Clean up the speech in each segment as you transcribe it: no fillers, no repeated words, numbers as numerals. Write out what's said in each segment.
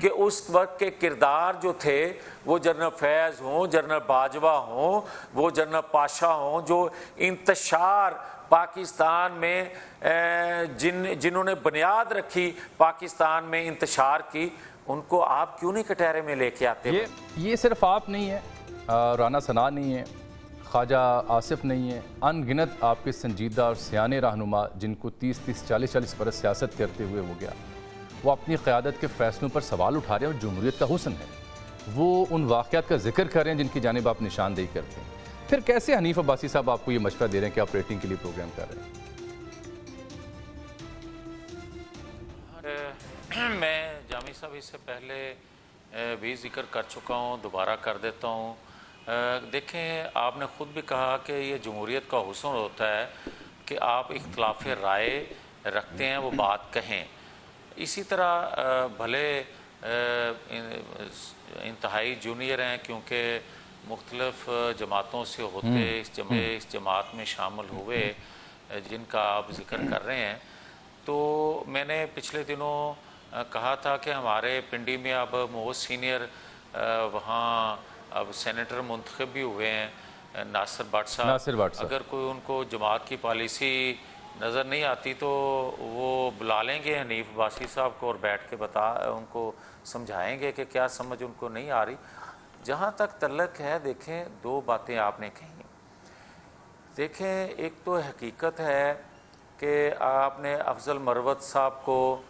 کہ اس وقت کے کردار جو تھے وہ جنرل فیض ہوں، جنرل باجوہ ہوں، وہ جنرل پاشا ہوں، جو انتشار پاکستان میں جنہوں نے بنیاد رکھی پاکستان میں انتشار کی، ان کو آپ کیوں نہیں کٹہرے میں لے کے آتے؟ یہ صرف آپ نہیں ہے، رانا ثنا نہیں ہے، خواجہ آصف نہیں ہے، ان گنت آپ کے سنجیدہ اور سیانے رہنما جن کو 30 40 برس سیاست کرتے ہوئے ہو گیا، وہ اپنی قیادت کے فیصلوں پر سوال اٹھا رہے ہیں اور جمہوریت کا حسن ہے وہ ان واقعات کا ذکر کر رہے ہیں جن کی جانب آپ نشاندہی کرتے ہیں۔ پھر کیسے حنیف عباسی صاحب آپ کو یہ مشورہ دے رہے ہیں کہ آپ ریٹنگ کے لیے پروگرام کر رہے ہیں؟ میں جامی صاحب اس سے پہلے بھی ذکر کر چکا ہوں، دوبارہ کر دیتا ہوں۔ دیکھیں، آپ نے خود بھی کہا کہ یہ جمہوریت کا حسن ہوتا ہے کہ آپ اختلاف رائے رکھتے ہیں، وہ بات کہیں۔ اسی طرح بھلے انتہائی جونیئر ہیں، کیونکہ مختلف جماعتوں سے ہوتے اس جماعت میں شامل ہوئے جن کا آپ ذکر کر رہے ہیں، تو میں نے پچھلے دنوں کہا تھا کہ ہمارے پنڈی میں اب بہت سینئر وہاں اب سینیٹر منتخب بھی ہوئے ہیں، ناصر بٹ صاحب۔ اگر کوئی ان کو جماعت کی پالیسی نظر نہیں آتی تو وہ بلا لیں گے حنیف عباسی صاحب کو اور بیٹھ کے ان کو سمجھائیں گے کہ کیا سمجھ ان کو نہیں آ رہی۔ جہاں تک تعلق ہے، دیکھیں، دو باتیں آپ نے کہیں۔ دیکھیں، ایک تو حقیقت ہے کہ آپ نے افضل مروت صاحب کو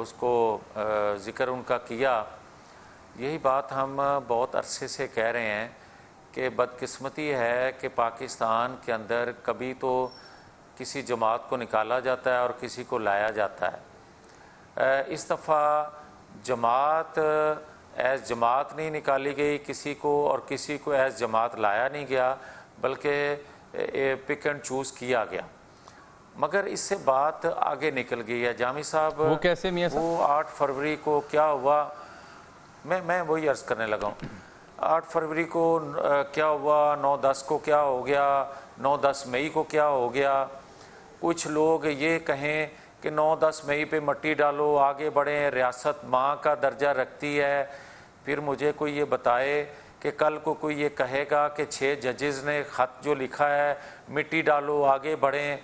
اس کو ذکر ان کا کیا۔ یہی بات ہم بہت عرصے سے کہہ رہے ہیں کہ بدقسمتی ہے کہ پاکستان کے اندر کبھی تو کسی جماعت کو نکالا جاتا ہے اور کسی کو لایا جاتا ہے۔ اس دفعہ جماعت ایز جماعت نہیں نکالی گئی کسی کو، اور کسی کو ایز جماعت لایا نہیں گیا، بلکہ پک اینڈ چوز کیا گیا۔ مگر اس سے بات آگے نکل گئی ہے جامی صاحب۔ وہ کیسے میاں صاحب؟ وہ 8 فروری کو کیا ہوا، میں وہی عرض کرنے لگا ہوں۔ 8 فروری کو کیا ہوا، 9-10 کو کیا ہو گیا، 9-10 مئی کو کیا ہو گیا۔ کچھ لوگ یہ کہیں کہ 9-10 مئی پہ مٹی ڈالو، آگے بڑھیں، ریاست ماں کا درجہ رکھتی ہے۔ پھر مجھے کوئی یہ بتائے کہ کل کو کوئی یہ کہے گا کہ 6 ججز نے خط جو لکھا ہے مٹی ڈالو، آگے بڑھیں۔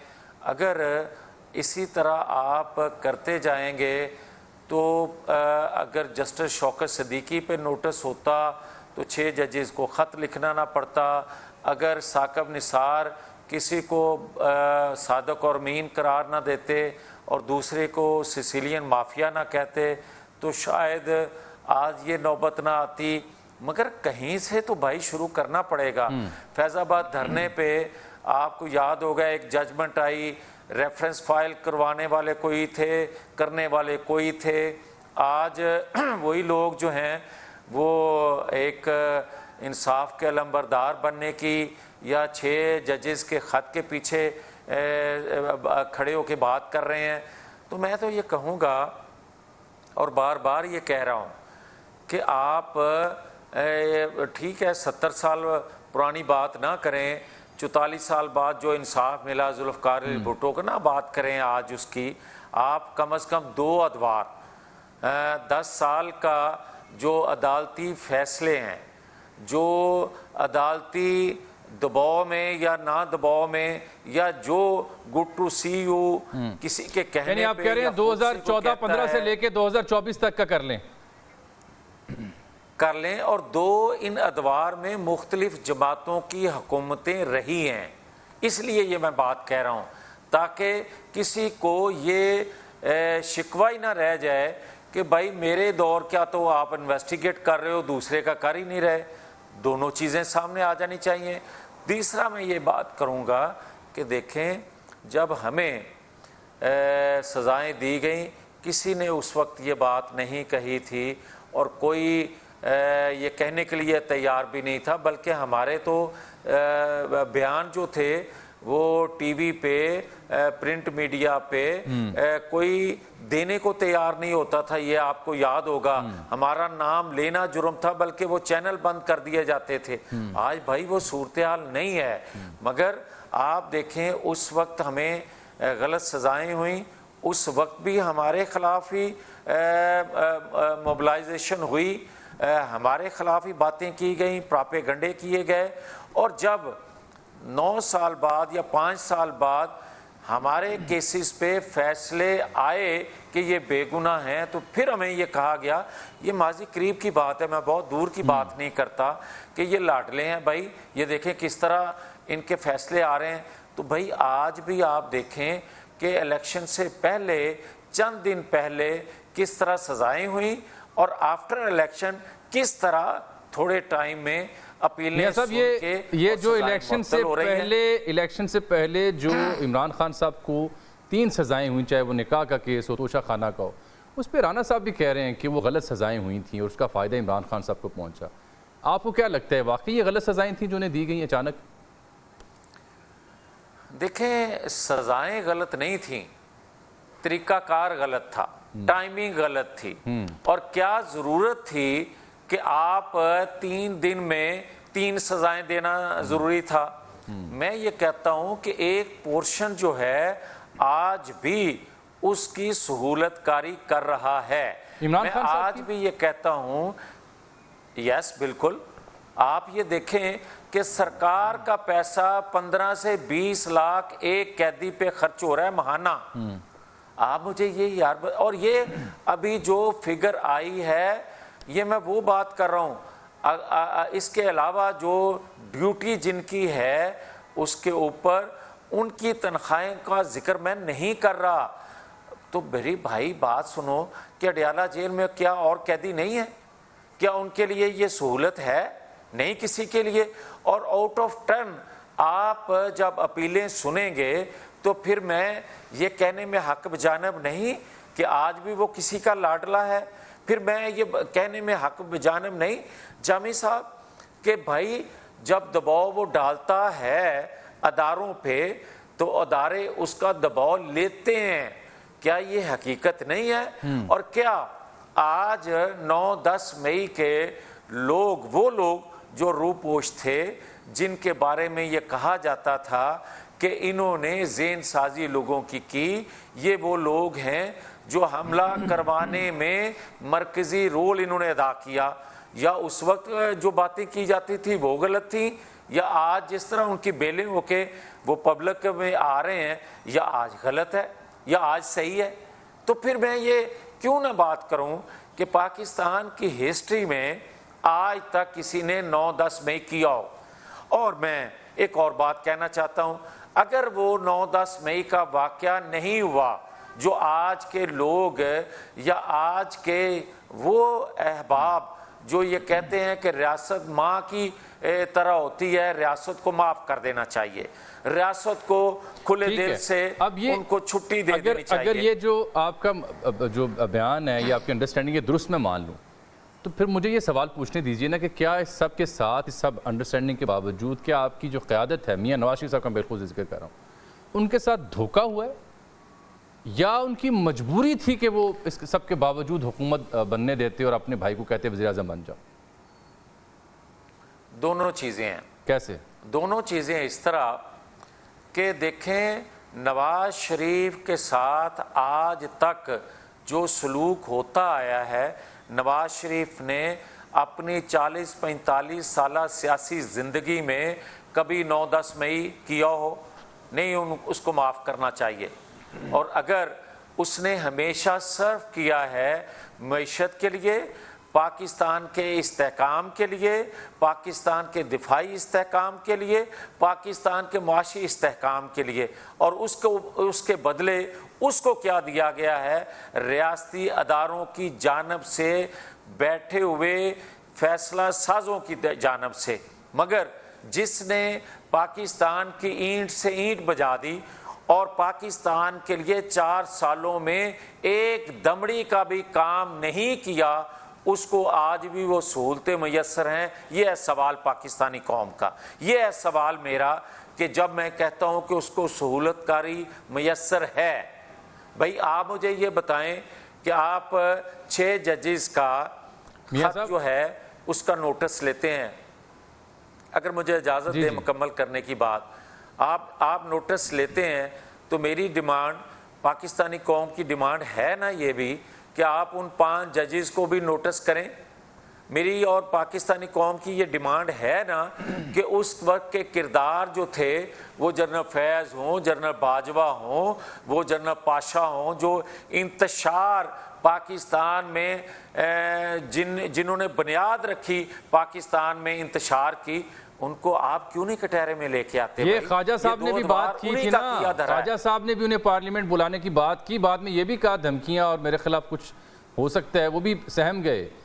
اگر اسی طرح آپ کرتے جائیں گے تو اگر جسٹس شوکت صدیقی پہ نوٹس ہوتا تو 6 ججز کو خط لکھنا نہ پڑتا۔ اگر ثاقب نثار کسی کو صادق اور امین قرار نہ دیتے اور دوسرے کو سیسیلین مافیا نہ کہتے تو شاید آج یہ نوبت نہ آتی۔ مگر کہیں سے تو بھائی شروع کرنا پڑے گا۔ فیض آباد دھرنے پہ آپ کو یاد ہوگا ایک ججمنٹ آئی، ریفرنس فائل کروانے والے کوئی تھے، کرنے والے کوئی تھے۔ آج وہی لوگ جو ہیں وہ ایک انصاف کے علمبردار بننے کی یا 6 ججز کے خط کے پیچھے کھڑے ہو کے بات کر رہے ہیں۔ تو میں تو یہ کہوں گا اور بار بار یہ کہہ رہا ہوں کہ آپ ٹھیک ہے 70 سال پرانی بات نہ کریں، 44 سال بعد جو انصاف ملا ذوالفقار علی بھٹو کا نہ بات کریں آج اس کی۔ آپ کم از کم 2 ادوار 10 سال کا جو عدالتی فیصلے ہیں، جو عدالتی دباؤ میں یا نہ دباؤ میں، یا جو گڈ ٹو سی یو کسی کے کہنے پہ، یعنی آپ کہہ رہے ہیں 2014-15 سے لے کے 2024 تک کا کر لیں اور 2 ان ادوار میں مختلف جماعتوں کی حکومتیں رہی ہیں۔ اس لیے یہ میں بات کہہ رہا ہوں تاکہ کسی کو یہ شکوہ ہی نہ رہ جائے کہ بھائی میرے دور کیا تو آپ انویسٹیگیٹ کر رہے ہو، دوسرے کا کر ہی نہیں رہے۔ دونوں چیزیں سامنے آ جانی چاہیے۔ تیسرا میں یہ بات کروں گا کہ دیکھیں، جب ہمیں سزائیں دی گئیں کسی نے اس وقت یہ بات نہیں کہی تھی اور کوئی یہ کہنے کے لیے تیار بھی نہیں تھا، بلکہ ہمارے تو بیان جو تھے وہ ٹی وی پہ، پرنٹ میڈیا پہ کوئی دینے کو تیار نہیں ہوتا تھا۔ یہ آپ کو یاد ہوگا، ہمارا نام لینا جرم تھا، بلکہ وہ چینل بند کر دیے جاتے تھے۔ آج بھائی وہ صورتحال نہیں ہے، مگر آپ دیکھیں اس وقت ہمیں غلط سزائیں ہوئیں، اس وقت بھی ہمارے خلاف ہی موبلائزیشن ہوئی، ہمارے خلاف ہی باتیں کی گئیں، پراپیگنڈے کیے گئے، اور جب 9 سال بعد یا 5 سال بعد ہمارے کیسز پہ فیصلے آئے کہ یہ بے گناہ ہیں، تو پھر ہمیں یہ کہا گیا، یہ ماضی قریب کی بات ہے، میں بہت دور کی بات نہیں کرتا، کہ یہ لاڈلے ہیں بھائی، یہ دیکھیں کس طرح ان کے فیصلے آ رہے ہیں۔ تو بھائی آج بھی آپ دیکھیں کہ الیکشن سے پہلے چند دن پہلے کس طرح سزائیں ہوئیں، اور آفٹر الیکشن کس طرح تھوڑے ٹائم میں اپیلیں سن کے یہ جو الیکشن سے پہلے جو عمران خان صاحب کو 3 سزائیں ہوئیں، چاہے وہ نکاح کا کیس ہو، توشہ خانہ کا ہو، اس پہ رانا صاحب بھی کہہ رہے ہیں کہ وہ غلط سزائیں ہوئی تھیں اور اس کا فائدہ عمران خان صاحب کو پہنچا۔ آپ کو کیا لگتا ہے واقعی یہ غلط سزائیں تھیں جو انہیں دی گئیں اچانک؟ دیکھیں سزائیں غلط نہیں تھیں، طریقہ کار غلط تھا، ٹائمنگ غلط تھی، اور کیا ضرورت تھی کہ آپ 3 دن میں 3 سزائیں دینا ضروری تھا؟ میں یہ کہتا ہوں کہ ایک پورشن جو ہے آج بھی اس کی سہولت کاری کر رہا ہے۔ میں آج بھی یہ کہتا ہوں، یس بالکل، آپ یہ دیکھیں کہ سرکار کا پیسہ 15 سے 20 لاکھ ایک قیدی پہ خرچ ہو رہا ہے ماہانہ۔ آپ مجھے یہ یار، اور یہ ابھی جو فگر آئی ہے یہ میں وہ بات کر رہا ہوں، اس کے علاوہ جو ڈیوٹی جن کی ہے اس کے اوپر ان کی تنخواہیں کا ذکر میں نہیں کر رہا۔ تو میری بھائی بات سنو، کہ اڈیالہ جیل میں کیا اور قیدی نہیں ہے؟ کیا ان کے لیے یہ سہولت ہے؟ نہیں کسی کے لیے۔ اور آؤٹ آف ٹرن آپ جب اپیلیں سنیں گے تو پھر میں یہ کہنے میں حق بجانب نہیں کہ آج بھی وہ کسی کا لاڈلا ہے، پھر میں یہ کہنے میں حق بجانب نہیں جامی صاحب کہ بھائی جب دباؤ وہ ڈالتا ہے اداروں پہ تو ادارے اس کا دباؤ لیتے ہیں، کیا یہ حقیقت نہیں ہے؟ اور کیا آج 9-10 مئی کے لوگ، وہ لوگ جو روپوش تھے جن کے بارے میں یہ کہا جاتا تھا کہ انہوں نے ذہن سازی لوگوں کی، یہ وہ لوگ ہیں جو حملہ کروانے میں مرکزی رول انہوں نے ادا کیا، یا اس وقت جو باتیں کی جاتی تھی وہ غلط تھی، یا آج جس طرح ان کی بیلیں ہو کے وہ پبلک میں آ رہے ہیں، یا آج غلط ہے یا آج صحیح ہے؟ تو پھر میں یہ کیوں نہ بات کروں کہ پاکستان کی ہسٹری میں آج تک کسی نے 9-10 مئی کیا ہو۔ اور میں ایک اور بات کہنا چاہتا ہوں، اگر وہ 9-10 مئی کا واقعہ نہیں ہوا، جو آج کے لوگ یا آج کے وہ احباب جو یہ کہتے ہیں کہ ریاست ماں کی طرح ہوتی ہے، ریاست کو معاف کر دینا چاہیے، ریاست کو کھلے دل سے ان کو چھٹی دے دینی چاہیے۔ اگر یہ جو آپ کا جو بیان ہے یا آپ کی انڈرسٹینڈنگ یہ درست میں مان لوں، تو پھر مجھے یہ سوال پوچھنے دیجئے نا کہ کیا اس سب کے ساتھ، اس سب انڈرسٹینڈنگ کے باوجود، کیا آپ کی جو قیادت ہے، میاں نواز شریف صاحب کا بالخصوص ذکر کر رہا ہوں، ان کے ساتھ دھوکہ ہوا ہے یا ان کی مجبوری تھی کہ وہ اس سب کے باوجود حکومت بننے دیتے اور اپنے بھائی کو کہتے وزیر اعظم بن جاؤ؟ دونوں چیزیں ہیں۔ کیسے؟ دونوں چیزیں اس طرح کہ دیکھیں نواز شریف کے ساتھ آج تک جو سلوک ہوتا آیا ہے، نواز شریف نے اپنی 40-45 سالہ سیاسی زندگی میں کبھی 9-10 مئی کیا ہو نہیں، اس کو معاف کرنا چاہیے۔ اور اگر اس نے ہمیشہ صرف کیا ہے معیشت کے لیے، پاکستان کے استحکام کے لیے، پاکستان کے دفاعی استحکام کے لیے، پاکستان کے معاشی استحکام کے لیے، اور اس کے بدلے اس کو کیا دیا گیا ہے؟ ریاستی اداروں کی جانب سے، بیٹھے ہوئے فیصلہ سازوں کی جانب سے، مگر جس نے پاکستان کی اینٹ سے اینٹ بجا دی اور پاکستان کے لیے 4 سالوں میں ایک دمڑی کا بھی کام نہیں کیا، اس کو آج بھی وہ سہولتیں میسر ہیں۔ یہ ہے سوال پاکستانی قوم کا، یہ ہے سوال میرا کہ جب میں کہتا ہوں کہ اس کو سہولت کاری میسر ہے، بھائی آپ مجھے یہ بتائیں کہ آپ 6 ججز کا خط جو ہے اس کا نوٹس لیتے ہیں، اگر مجھے اجازت دے مکمل کرنے کی بات، آپ نوٹس لیتے ہیں تو میری ڈیمانڈ پاکستانی قوم کی ڈیمانڈ ہے نا یہ بھی کہ آپ ان 5 ججز کو بھی نوٹس کریں. میری اور پاکستانی قوم کی یہ ڈیمانڈ ہے نا کہ اس وقت کے کردار جو تھے وہ جنرل فیض ہوں، جنرل باجوہ ہوں، وہ جنرل پاشا ہوں، جو انتشار پاکستان میں جنہوں نے بنیاد رکھی پاکستان میں انتشار کی، ان کو آپ کیوں نہیں کٹہرے میں لے کے آتے؟ یہ خواجہ صاحب نے بھی بات کی تھی نا، خواجہ صاحب نے بھی انہیں پارلیمنٹ بلانے کی بات کی، بعد میں یہ بھی کہا دھمکیاں اور میرے خلاف کچھ ہو سکتا ہے، وہ بھی سہم گئے.